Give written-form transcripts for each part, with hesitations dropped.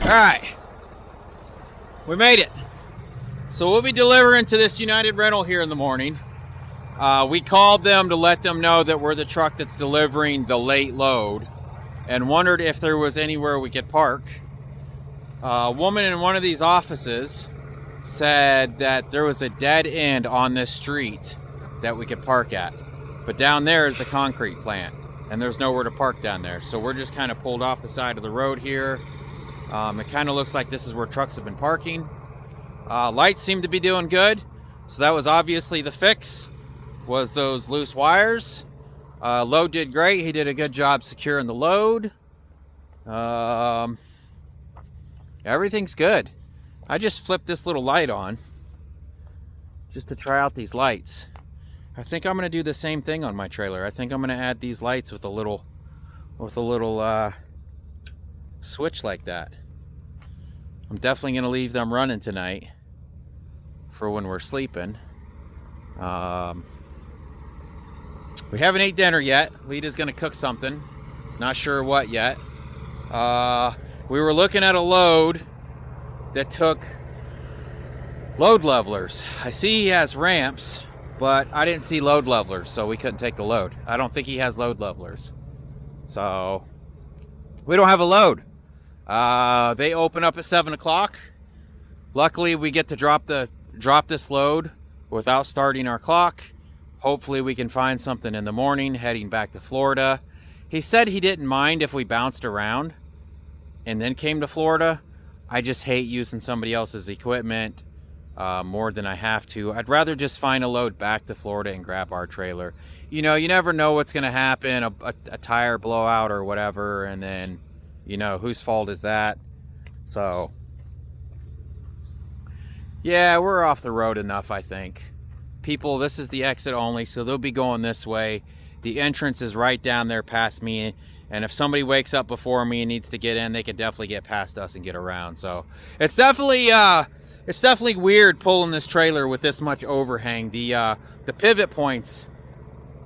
Alright, we made it. So we'll be delivering to this United rental here in the morning. We called them to let them know that we're the truck that's delivering the late load and wondered if there was anywhere we could park. A woman in one of these offices said that there was a dead end on this street that we could park at. But down there is a concrete plant and there's nowhere to park down there. So we're just kind of pulled off the side of the road here. It kind of looks like this is where trucks have been parking. Lights seem to be doing good. So that was obviously the fix, was those loose wires. Load did great. He did a good job securing the load. Everything's good. I just flipped this little light on just to try out these lights. I think I'm going to do the same thing on my trailer. I think I'm going to add these lights with a little switch like that. I'm definitely going to leave them running tonight for when we're sleeping. We haven't ate dinner yet. Lita's going to cook something. Not sure what yet. We were looking at a load that took load levelers. I see he has ramps, but I didn't see load levelers, so we couldn't take the load. I don't think he has load levelers. So we don't have a load. They open up at 7 o'clock. Luckily, we get to drop this load without starting our clock. Hopefully, we can find something in the morning heading back to Florida. He said he didn't mind if we bounced around and then came to Florida. I just hate using somebody else's equipment more than I have to. I'd rather just find a load back to Florida and grab our trailer. You know, you never know what's going to happen, a tire blowout or whatever, and then, you know, whose fault is that? So, yeah, we're off the road enough, I think. People, this is the exit only, so they'll be going this way. The entrance is right down there past me, and if somebody wakes up before me and needs to get in, they can definitely get past us and get around. So it's definitely weird pulling this trailer with this much overhang. The pivot point's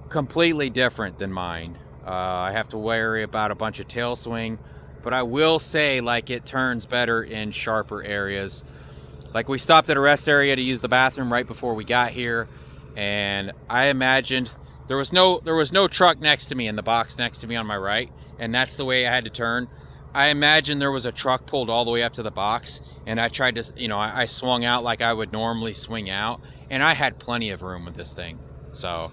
completely different than mine. I have to worry about a bunch of tail swing, but I will say, like, it turns better in sharper areas. Like, we stopped at a rest area to use the bathroom right before we got here, and I imagined there was no truck next to me in the box next to me on my right, and that's the way I had to turn. I imagined there was a truck pulled all the way up to the box, and I tried to, you know, I swung out like I would normally swing out, and I had plenty of room with this thing. So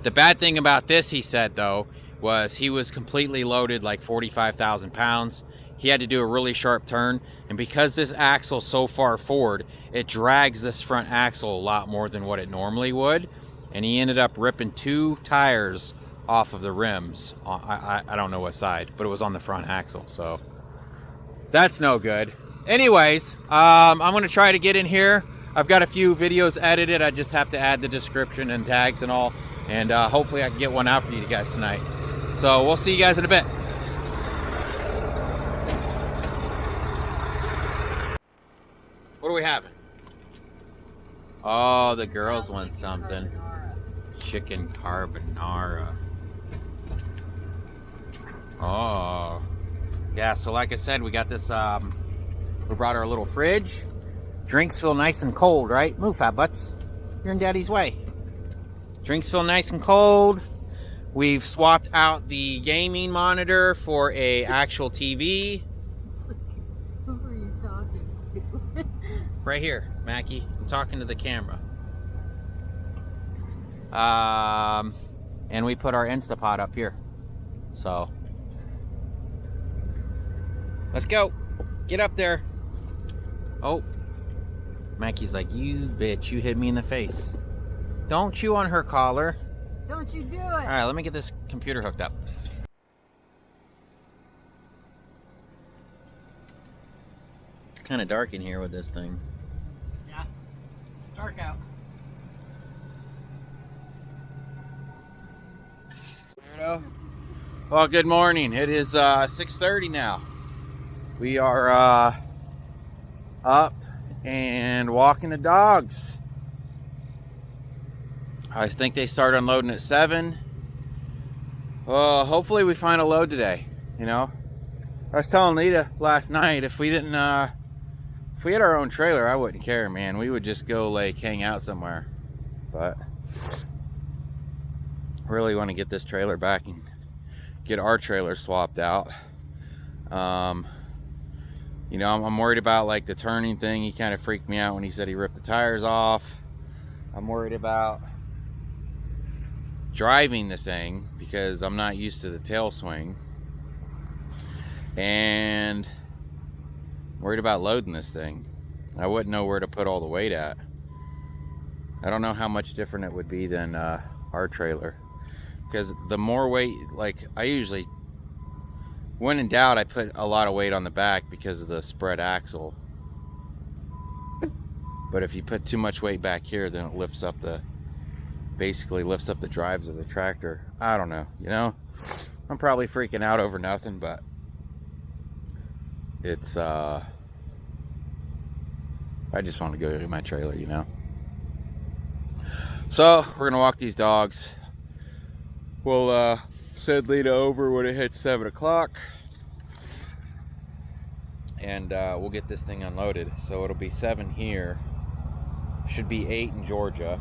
the bad thing about this, he said, though, was he was completely loaded, like 45,000 pounds. He had to do a really sharp turn, and because this axle's so far forward, it drags this front axle a lot more than what it normally would, and he ended up ripping 2 tires off of the rims. I don't know what side, but it was on the front axle, so that's no good. Anyways, I'm going to try to get in here. I've got a few videos edited. I just have to add the description and tags and all, and hopefully I can get one out for you guys tonight. So we'll see you guys in a bit. What are we having? Oh, the girls want something. Chicken carbonara. Oh. Yeah, so like I said, we got this, we brought our little fridge. Drinks feel nice and cold, right? Move, fat butts. You're in daddy's way. Drinks feel nice and cold. We've swapped out the gaming monitor for a actual TV. Who are you talking to? Right here, Mackie. I'm talking to the camera. And we put our Instapot up here. So let's go. Get up there. Oh, Mackie's like, you bitch, you hit me in the face. Don't chew on her collar. Don't you do it. All right, let me get this computer hooked up. It's kind of dark in here with this thing. Yeah, it's dark out. Weirdo. Well, good morning. It is 6:30 now. We are up and walking the dogs. I think they start unloading at 7. Hopefully we find a load today, you know. I was telling Lita last night, if we didn't, if we had our own trailer, I wouldn't care, man. We would just go like hang out somewhere. But I really want to get this trailer back and get our trailer swapped out. You know, I'm worried about like the turning thing. He kind of freaked me out when he said he ripped the tires off. I'm worried about driving the thing because I'm not used to the tail swing. And I'm worried about loading this thing. I wouldn't know where to put all the weight at. I don't know how much different it would be than our trailer. Because the more weight, like I usually, when in doubt, I put a lot of weight on the back because of the spread axle. But if you put too much weight back here, then it lifts up the, basically lifts up the drives of the tractor. I don't know, you know? I'm probably freaking out over nothing, but it's, I just want to go to my trailer, you know? So, we're gonna walk these dogs. We'll send Lita over when it hits 7 o'clock. And we'll get this thing unloaded. So it'll be 7 here. Should be 8 in Georgia.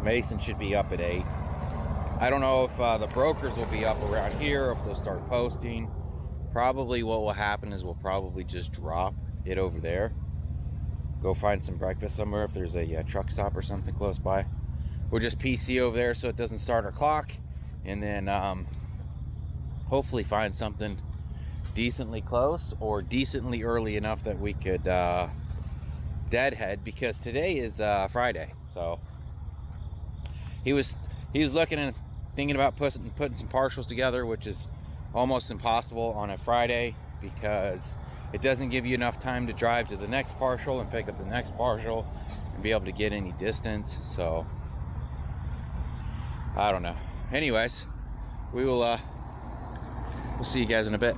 Mason should be up at 8. I don't know if the brokers will be up around here or if they'll start posting. Probably what will happen is we'll probably just drop it over there. Go find some breakfast somewhere if there's a truck stop or something close by. We'll just PC over there so it doesn't start our clock. And then hopefully find something decently close or decently early enough that we could deadhead, because today is Friday. So he was looking and thinking about putting some partials together, which is almost impossible on a Friday because it doesn't give you enough time to drive to the next partial and pick up the next partial and be able to get any distance. So I don't know. Anyways, we will we'll see you guys in a bit.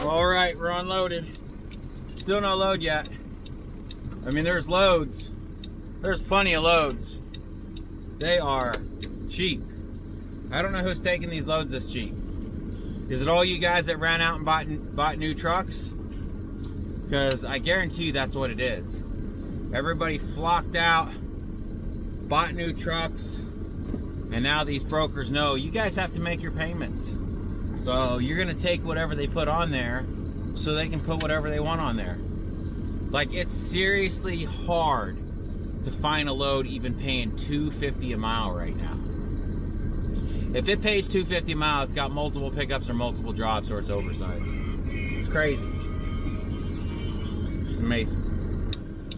Alright, we're unloaded. Still not load yet. I mean, there's loads. There's plenty of loads. They are cheap. I don't know who's taking these loads this cheap. Is it all you guys that ran out and bought new trucks? Because I guarantee you that's what it is. Everybody flocked out, bought new trucks, and now these brokers know you guys have to make your payments. So you're gonna take whatever they put on there so they can put whatever they want on there. Like, it's seriously hard to find a load even paying $250 a mile right now. If it pays $250 a mile, it's got multiple pickups or multiple drops, or it's oversized. It's crazy. It's amazing.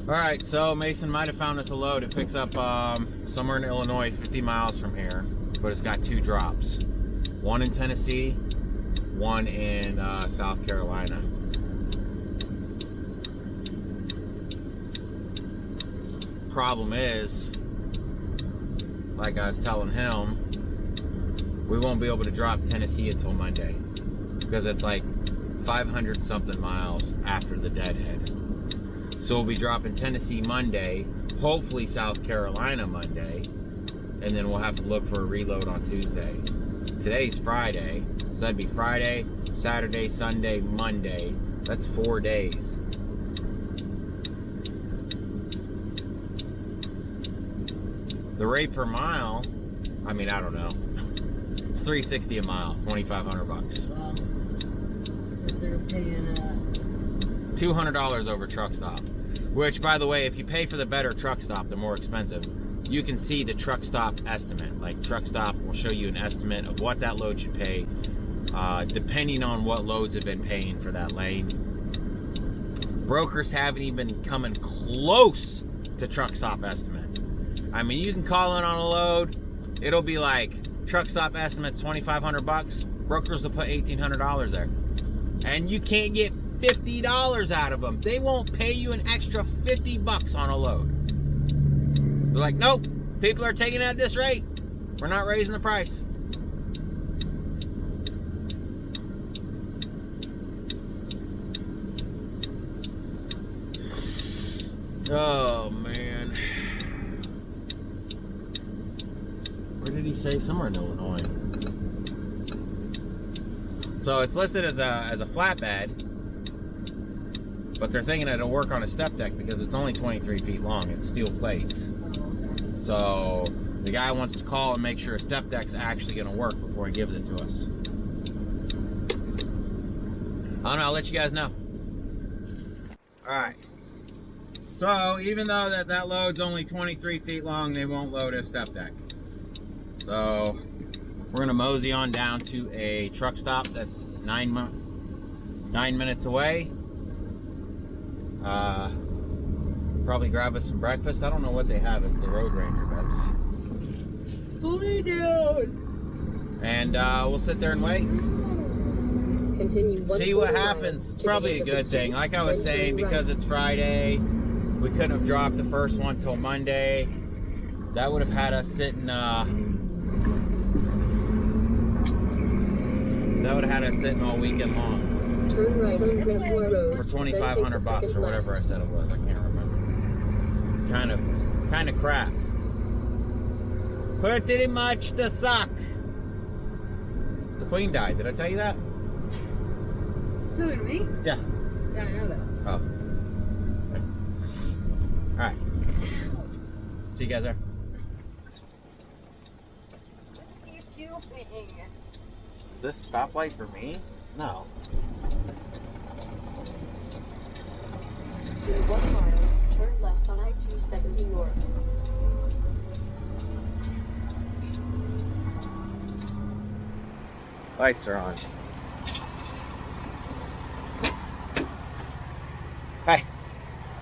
All right, so Mason might have found us a load. It picks up somewhere in Illinois, 50 miles from here, but it's got 2 drops. One in Tennessee, one in South Carolina. problem is, like I was telling him, we won't be able to drop Tennessee until Monday because it's like 500 something miles after the deadhead. So we'll be dropping Tennessee Monday, hopefully South Carolina Monday, and then we'll have to look for a reload on Tuesday. Today's Friday, so that'd be Friday, Saturday, Sunday, Monday. That's 4 days. The rate per mile, I mean, I don't know. It's $360 a mile, $2,500. Well, because they're paying $200 over truck stop. Which, by the way, if you pay for the better truck stop, the more expensive, you can see the truck stop estimate. Like, truck stop will show you an estimate of what that load should pay, depending on what loads have been paying for that lane. Brokers haven't even coming close to truck stop estimate. I mean, you can call in on a load, it'll be like truck stop estimate's $2,500. Brokers will put $1,800 there, and you can't get $50 out of them. They won't pay you an extra $50 on a load. They're like, nope, people are taking it at this rate. We're not raising the price. Oh, man. Where did he say? Somewhere in Illinois. So it's listed as a flatbed, but they're thinking it'll work on a step deck because it's only 23 feet long. It's steel plates. So the guy wants to call and make sure a step deck's actually going to work before he gives it to us. I don't know. I'll let you guys know. All right. So even though that load's only 23 feet long, they won't load a step deck. So we're gonna mosey on down to a truck stop that's 9 minutes away. Probably grab us some breakfast. I don't know what they have. It's the Road Ranger, Bebs. Fully down. And we'll sit there and wait. Continue See what happens. It's probably a good thing. Like I was saying, because it's Friday, we couldn't have dropped the first one till Monday. That would have had us sitting. That would have had us sitting all weekend long. Turn right on Grandmore Road. For $2,500 or whatever I said it was. I can't remember. Kind of crap. Pretty much the suck. The Queen died. Did I tell you that? So did me? Yeah. Yeah, I know that. Oh. All right. See you guys there. What are you doing? Is this stoplight for me? No. In 1 mile, turn left on I-270 North. Lights are on. Hi.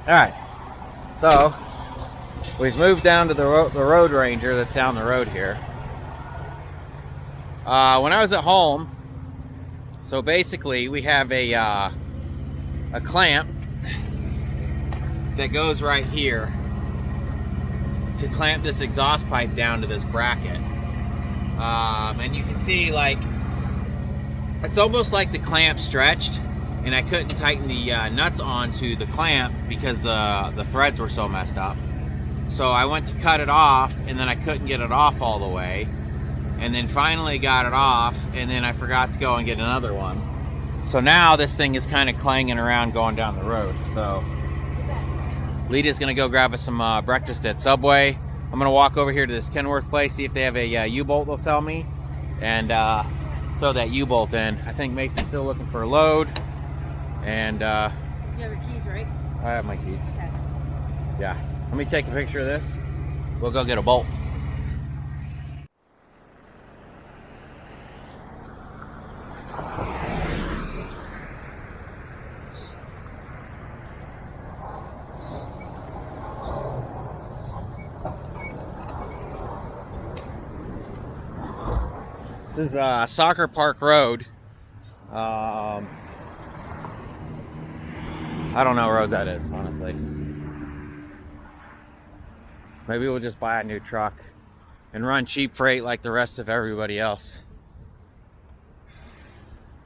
All right. So we've moved down to the Road Ranger that's down the road here. When I was at home, so basically we have a clamp that goes right here to clamp this exhaust pipe down to this bracket. And you can see, like, it's almost like the clamp stretched, and I couldn't tighten the nuts onto the clamp because the threads were so messed up. So I went to cut it off, and then I couldn't get it off all the way. And then finally got it off, and then I forgot to go and get another one. So now this thing is kind of clanging around going down the road. So Lita's gonna go grab us some breakfast at Subway. I'm gonna walk over here to this Kenworth place, see if they have a U-bolt they'll sell me, and throw that U-bolt in. I think Mason's still looking for a load, and You have your keys, right? I have my keys. Okay. Yeah. Let me take a picture of this. We'll go get a bolt. This is Soccer Park Road. I don't know what road that is, honestly. Maybe we'll just buy a new truck and run cheap freight like the rest of everybody else.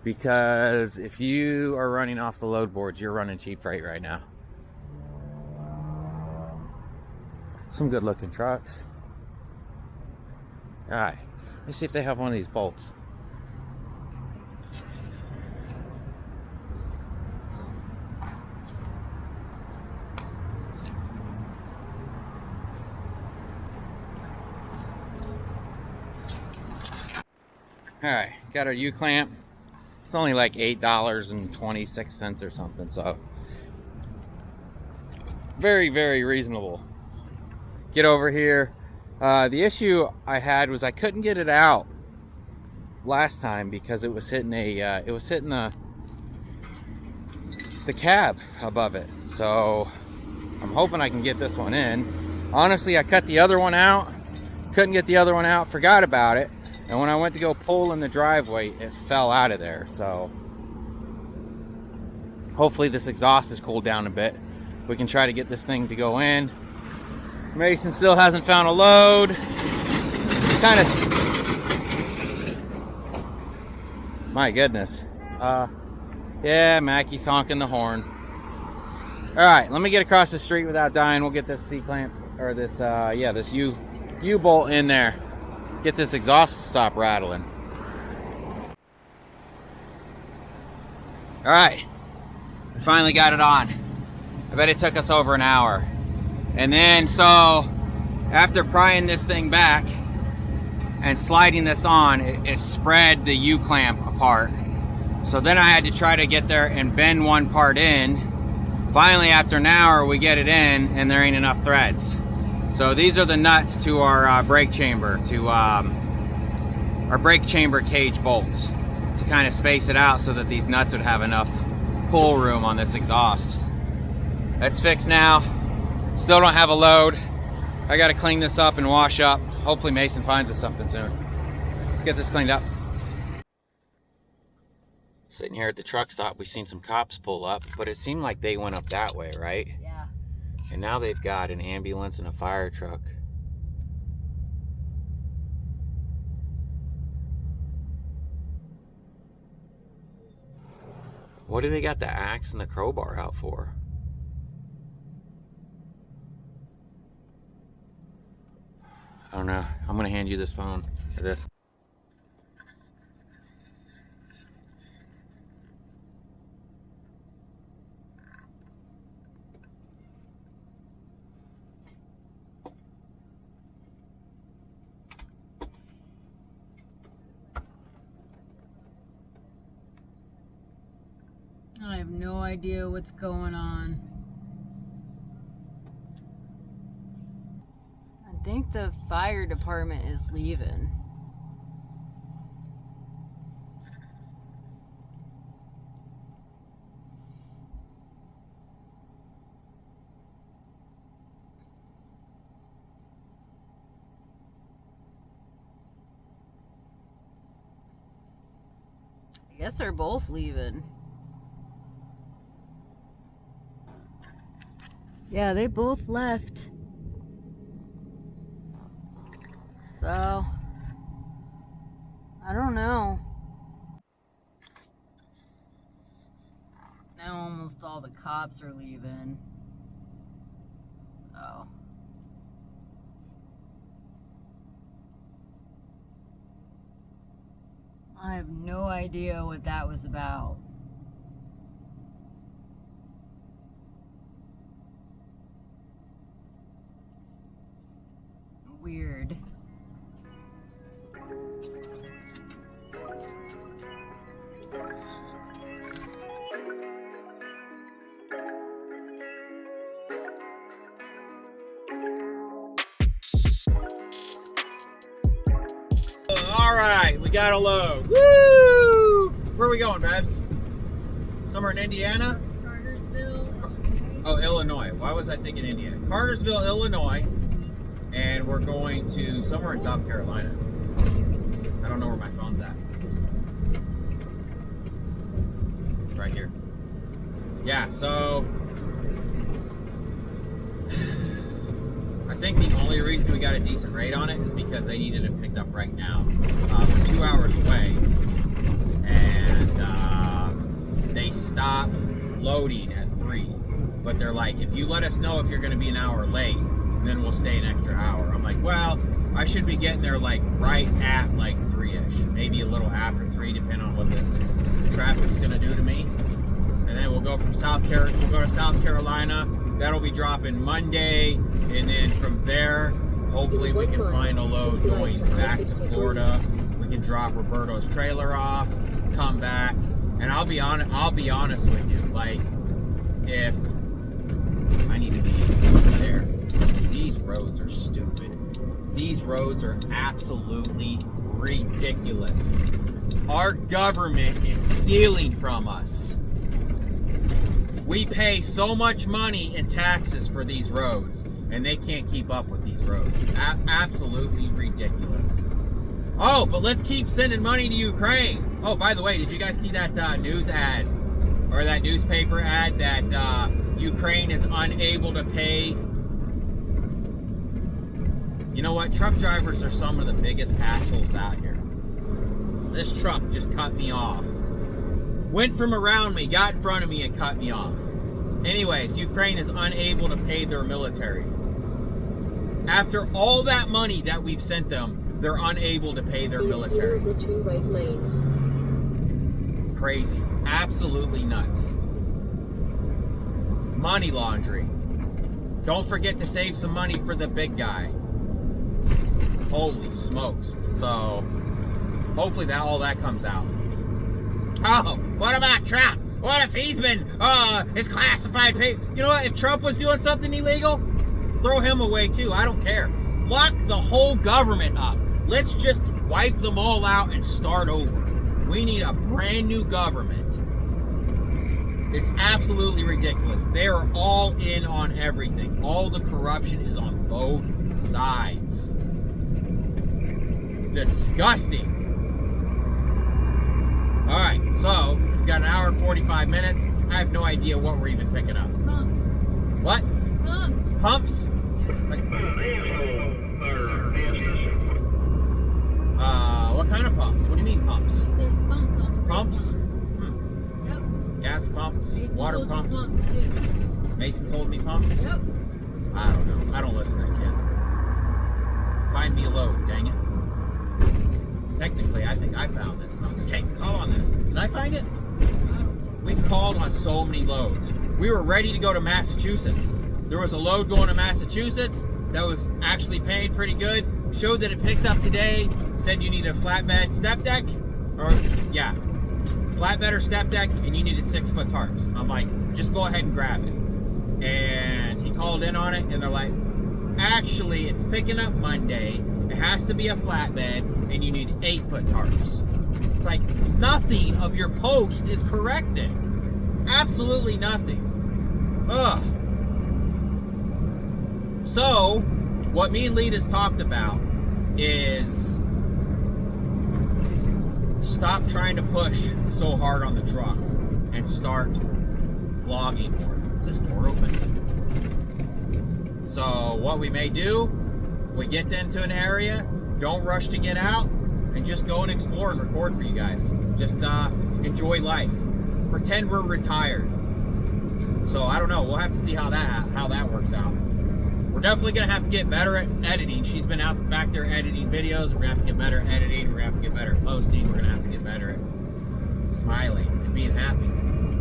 Because if you are running off the load boards, you're running cheap freight right now. Some good looking trucks. All right, let's see if they have one of these bolts. All right, got our U-clamp. It's only like $8.26 or something, so very, very reasonable. Get over here. The issue I had was I couldn't get it out last time because it was hitting the cab above it. So I'm hoping I can get this one in. Honestly, I cut the other one out, couldn't get the other one out, forgot about it. And when I went to go pull in the driveway, it fell out of there. So hopefully this exhaust is cooled down a bit. We can try to get this thing to go in. Mason still hasn't found a load. Kind of, my goodness. Yeah, Mackie's honking the horn. All right, let me get across the street without dying. We'll get this C-clamp, or this, this U-bolt in there. Get this exhaust to stop rattling. All right, we finally got it on. I bet it took us over an hour. And then, so after prying this thing back and sliding this on, it spread the U-clamp apart. So then I had to try to get there and bend one part in. Finally, after an hour, we get it in and there ain't enough threads. So these are the nuts to our brake chamber, to our brake chamber cage bolts, to kind of space it out so that these nuts would have enough pull room on this exhaust. That's fixed now. Still don't have a load. I got to clean this up and wash up. Hopefully Mason finds us something soon. Let's get this cleaned up. Sitting here at the truck stop, we've seen some cops pull up, but it seemed like they went up that way, right? Yeah. And now they've got an ambulance and a fire truck. What do they got the axe and the crowbar out for? I don't know. I'm gonna hand you this phone, or this. I have no idea what's going on. I think the fire department is leaving. I guess they're both leaving. Yeah, they both left. So, I don't know. Now almost all the cops are leaving. So. I have no idea what that was about. Weird. All right, we got a load. Woo! Where are we going, Babs? Somewhere in Indiana? Cartersville. Oh, Illinois. Why was I thinking Indiana? Cartersville, Illinois. And we're going to somewhere in South Carolina. I don't know where my phone's at. It's right here. Yeah, so I think the only reason we got a decent rate on it is because they needed it picked up right now. We're 2 hours away, and they stopped loading at 3. But they're like, if you let us know if you're going to be an hour late, then we'll stay an extra hour. I'm like, well, I should be getting there like right at like 3-ish, maybe a little after 3, depending on what this traffic's going to do to me. And then we'll go from South Carolina. That'll be dropping Monday, and then from there, hopefully we can find a load going back to Florida. We can drop Roberto's trailer off, come back, and I'll be honest with you. Like, if I need to be there, these roads are stupid. These roads are absolutely ridiculous. Our government is stealing from us. We pay so much money in taxes for these roads, and they can't keep up with these roads. Absolutely ridiculous. Oh, but let's keep sending money to Ukraine. Oh, by the way, did you guys see that news ad, or that newspaper ad that Ukraine is unable to pay? You know what? Truck drivers are some of the biggest assholes out here. This truck just cut me off. Went from around me, got in front of me, and cut me off. Anyways, Ukraine is unable to pay their military. After all that money that we've sent them, they're unable to pay their military. The 2 right lanes. Crazy. Absolutely nuts. Money laundering. Don't forget to save some money for the big guy. Holy smokes. So, hopefully all that comes out. Oh, what about Trump? What if he's been, his classified pay? You know what? If Trump was doing something illegal, throw him away too. I don't care. Lock the whole government up. Let's just wipe them all out and start over. We need a brand new government. It's absolutely ridiculous. They are all in on everything. All the corruption is on both sides. Disgusting. All right, so we've got an hour and 45 minutes. I have no idea what we're even picking up. Pumps. What? Pumps. Pumps? Like, what kind of pumps? What do you mean pumps? It says pumps on the Pumps? Yep. Gas pumps? Jason Water told you pumps? too. Mason told me pumps? Yep. I don't know. I don't listen to that kid. Find me a load, dang it. Technically, I think I found this. And I was like, hey, call on this. Did I find it? We've called on so many loads. We were ready to go to Massachusetts. There was a load going to Massachusetts that was actually paying pretty good. Showed that it picked up today. Said you need a flatbed step deck. Or, yeah. Flatbed or step deck, and you needed 6-foot tarps. I'm like, just go ahead and grab it. And he called in on it, and they're like, actually, it's picking up Monday. It has to be a flatbed, and you need 8-foot tarps. It's like, nothing of your post is correcting. Absolutely nothing. Ugh. So, what me and Lita's talked about is stop trying to push so hard on the truck and start vlogging more. Is this door open? So, what we may do, if we get into an area, don't rush to get out, and just go and explore and record for you guys. Just enjoy life. Pretend we're retired. So I don't know. We'll have to see how that works out. We're definitely gonna have to get better at editing. She's been out back there editing videos. We're gonna have to get better at editing. We're gonna have to get better at posting. We're gonna have to get better at smiling and being happy.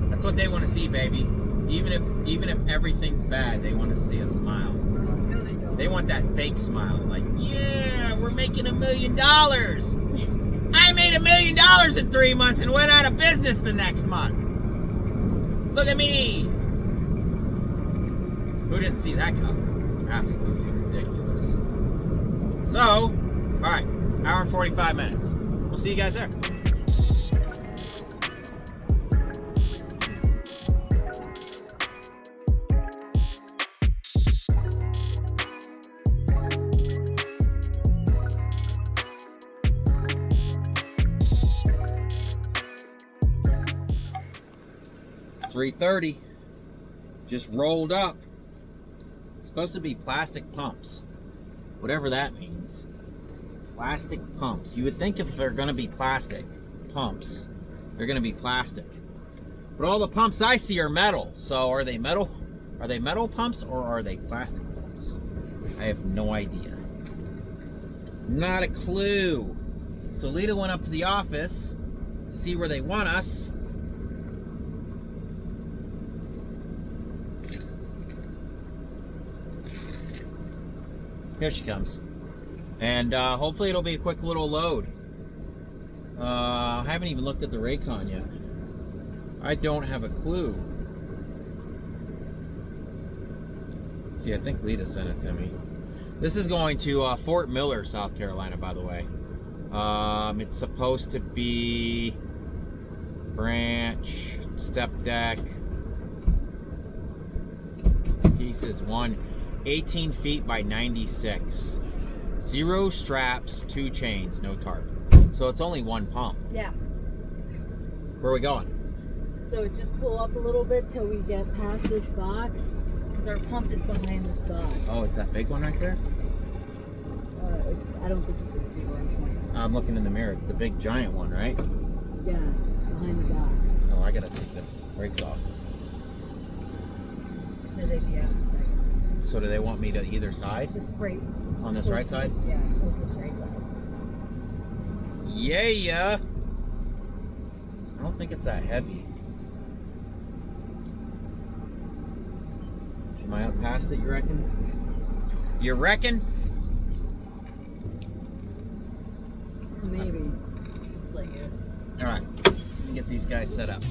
That's what they want to see, baby. Even if everything's bad, they want to see a smile. No, they don't. They want that fake smile, like, yeah, we're making $1 million. I made $1 million in 3 months and went out of business the next month. Look at me. Who didn't see that coming? Absolutely ridiculous. So, all right, hour and 45 minutes. We'll see you guys there. $3:30, just rolled up. It's supposed to be plastic pumps. Whatever that means. Plastic pumps. You would think if they're gonna be plastic pumps, they're gonna be plastic. But all the pumps I see are metal. So are they metal? Are they metal pumps or are they plastic pumps? I have no idea. Not a clue. So Lita went up to the office to see where they want us. Here she comes. And hopefully it'll be a quick little load. I haven't even looked at the Raycon yet. I don't have a clue. See, I think Lita sent it to me. This is going to Fort Miller, South Carolina, by the way. It's supposed to be branch, step deck, pieces 18 feet by 96. 0 straps, 2 chains, no tarp. So it's only 1 pump. Yeah. Where are we going? So just pull up a little bit till we get past this box, because our pump is behind this box. Oh, it's that big one right there? I don't think you can see where I'm pointing. I'm looking in the mirror. It's the big giant one, right? Yeah, behind the box. Oh, I gotta take the brakes off. So they'd be out in a second. So do they want me to either side? Just right. On this right side? Yeah, closest right side. Yeah. I don't think it's that heavy. Am I up past it, you reckon? You reckon? Maybe. It's like it. Alright, let me get these guys set up.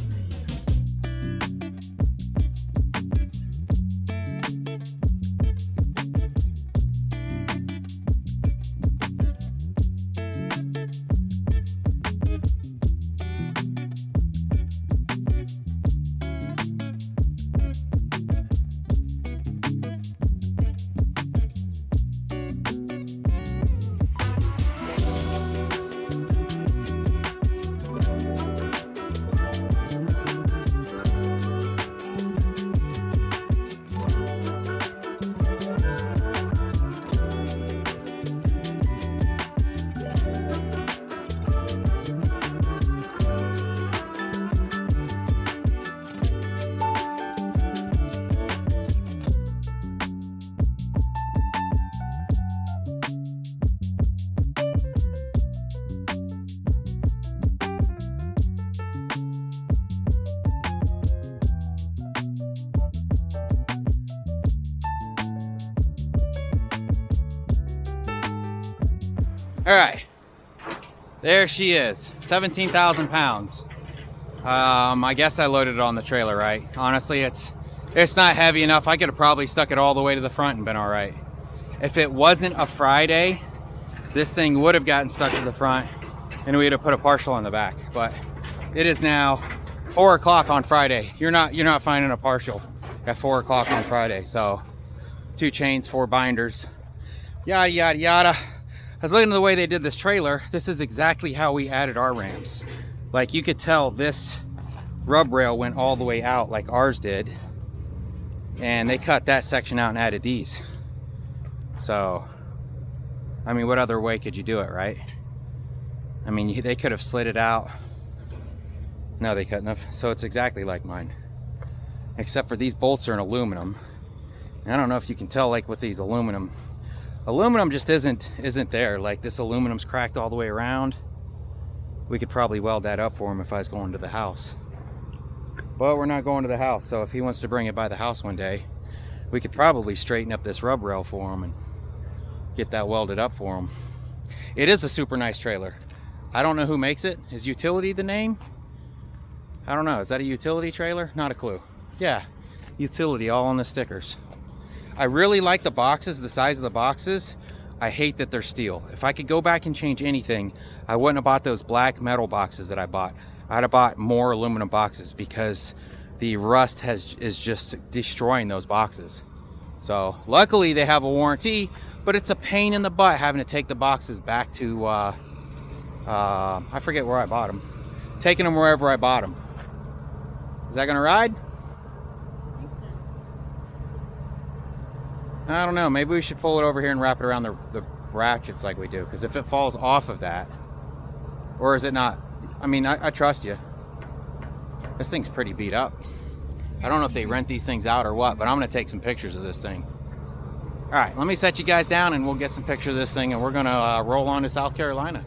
All right, there she is, 17,000 pounds. I guess I loaded it on the trailer, right? Honestly, it's not heavy enough. I could have probably stuck it all the way to the front and been all right. If it wasn't a Friday, this thing would have gotten stuck to the front and we'd have put a partial on the back. But it is now 4 o'clock on Friday. You're not finding a partial at 4 o'clock on Friday. So 2 chains, 4 binders, yada yada yada. I was looking at the way they did this trailer. This is exactly how we added our ramps. Like, you could tell this rub rail went all the way out like ours did. And they cut that section out and added these. So, I mean, what other way could you do it, right? I mean, they could have slid it out. No, they couldn't have. So it's exactly like mine. Except for these bolts are in aluminum. And I don't know if you can tell, like with these aluminum just isn't there. Like, this aluminum's cracked all the way around. We could probably weld that up for him if I was going to the house. But we're not going to the house, so if he wants to bring it by the house one day, we could probably straighten up this rub rail for him and get that welded up for him. It is a super nice trailer. I don't know who makes it. Is Utility the name? I don't know. Is that a Utility trailer? Not a clue. Yeah, Utility, all on the stickers. I really like the boxes, the size of the boxes. I hate that they're steel. If I could go back and change anything, I wouldn't have bought those black metal boxes that I bought. I'd have bought more aluminum boxes because the rust is just destroying those boxes. So luckily they have a warranty, but it's a pain in the butt having to take the boxes back to, I forget where I bought them. Taking them wherever I bought them. Is that gonna ride? I don't know. Maybe we should pull it over here and wrap it around the ratchets like we do. Because if it falls off of that, or is it not? I mean, I trust you. This thing's pretty beat up. I don't know if they rent these things out or what, but I'm going to take some pictures of this thing. All right, let me set you guys down and we'll get some pictures of this thing, and we're going to roll on to South Carolina.